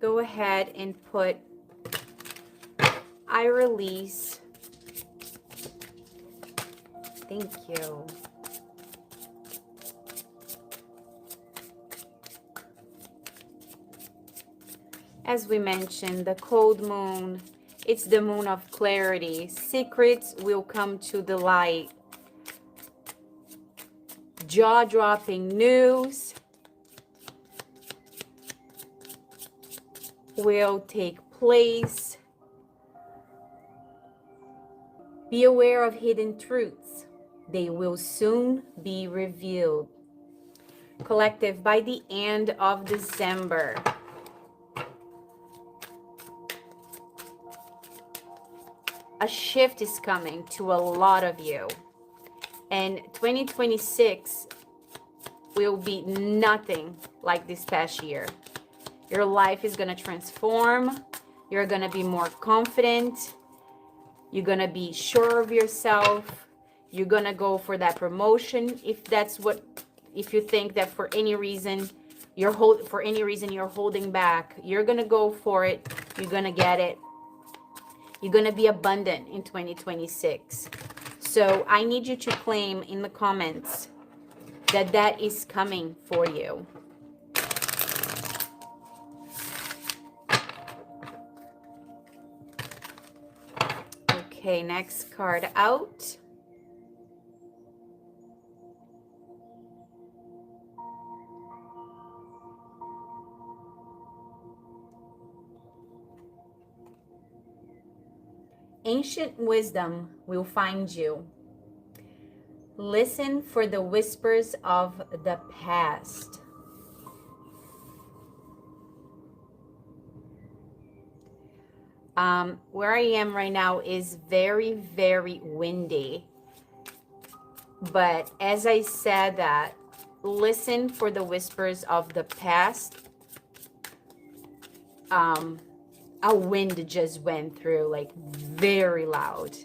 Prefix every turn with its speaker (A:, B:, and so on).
A: go ahead and put I release. Thank you. As we mentioned, the cold moon, it's the moon of clarity. Secrets will come to the light. Jaw-dropping news will take place. Be aware of hidden truths. They will soon be revealed. Collective, by the end of December, a shift is coming to a lot of you. And 2026 will be nothing like this past year. Your life is going to transform. You're going to be more confident. You're going to be sure of yourself. You're going to go for that promotion if you think that for any reason you're holding back, you're going to go for it. You're going to get it. You're going to be abundant in 2026. So I need you to claim in the comments that that is coming for you. Okay, next card out. Ancient wisdom will find you. Listen for the whispers of the past. Where I am right now is very, very windy. But as I said that, listen for the whispers of the past. A wind just went through, like very loud.